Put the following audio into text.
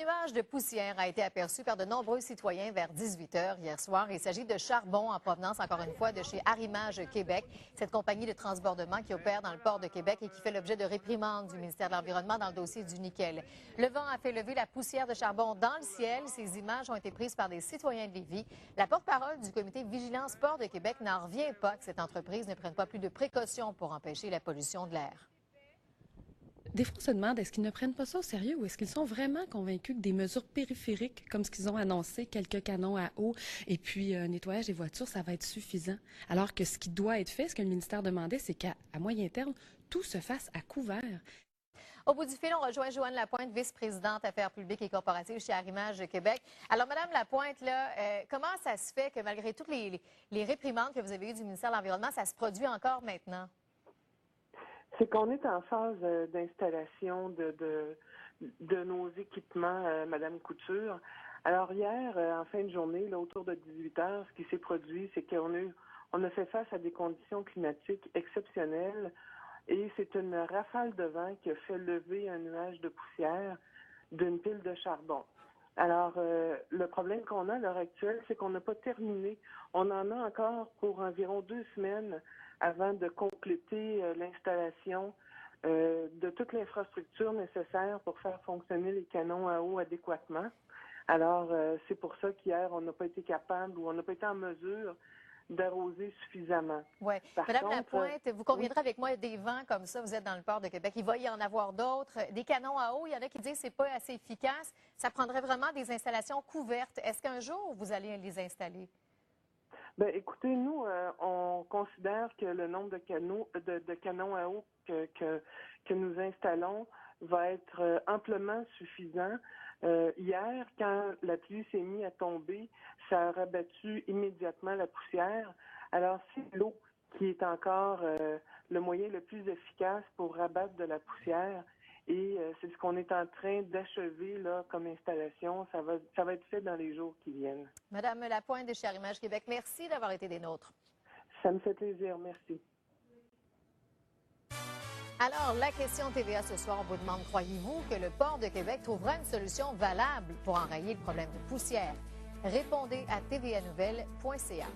Une nuage de poussière a été aperçue par de nombreux citoyens vers 18 h hier soir. Il s'agit de charbon en provenance, encore une fois, de chez Arrimage Québec, cette compagnie de transbordement qui opère dans le port de Québec et qui fait l'objet de réprimandes du ministère de l'Environnement dans le dossier du nickel. Le vent a fait lever la poussière de charbon dans le ciel. Ces images ont été prises par des citoyens de Lévis. La porte-parole du comité Vigilance Port de Québec n'en revient pas que cette entreprise ne prenne pas plus de précautions pour empêcher la pollution de l'air. Des fois, on se demande, est-ce qu'ils ne prennent pas ça au sérieux ou est-ce qu'ils sont vraiment convaincus que des mesures périphériques, comme ce qu'ils ont annoncé, quelques canons à eau et puis nettoyage des voitures, ça va être suffisant? Alors que ce qui doit être fait, ce que le ministère demandait, c'est qu'à moyen terme, tout se fasse à couvert. Au bout du fil, on rejoint Joanne Lapointe, vice-présidente Affaires publiques et corporatives chez Arrimage Québec. Alors, Madame Lapointe, là, comment ça se fait que malgré toutes les réprimandes que vous avez eues du ministère de l'Environnement, ça se produit encore maintenant? C'est qu'on est en phase d'installation de nos équipements, Madame Couture. Alors hier, en fin de journée, là, autour de 18 h, ce qui s'est produit, c'est qu'on a fait face à des conditions climatiques exceptionnelles et c'est une rafale de vent qui a fait lever un nuage de poussière d'une pile de charbon. Alors, le problème qu'on a à l'heure actuelle, c'est qu'on n'a pas terminé. On en a encore pour environ 2 semaines avant de compléter l'installation de toute l'infrastructure nécessaire pour faire fonctionner les canons à eau adéquatement. Alors, c'est pour ça qu'hier, on n'a pas été capable ou on n'a pas été en mesure d'arroser suffisamment. Oui. Madame Lapointe, vous conviendrez avec moi, des vents comme ça, vous êtes dans le port de Québec, il va y en avoir d'autres. Des canons à eau, il y en a qui disent que ce n'est pas assez efficace. Ça prendrait vraiment des installations couvertes. Est-ce qu'un jour, vous allez les installer? Bien, écoutez, nous, on considère que le nombre de canons à eau que nous installons va être amplement suffisant. Hier, quand la pluie s'est mise à tomber, ça a rabattu immédiatement la poussière. Alors, c'est l'eau qui est encore le moyen le plus efficace pour rabattre de la poussière. Et c'est ce qu'on est en train d'achever là comme installation. Ça va être fait dans les jours qui viennent. Madame Lapointe de chez Arrimage Québec, merci d'avoir été des nôtres. Ça me fait plaisir. Merci. Alors, la question TVA ce soir, on vous demande, croyez-vous que le port de Québec trouvera une solution valable pour enrayer le problème de poussière? Répondez à tvanouvelle.ca.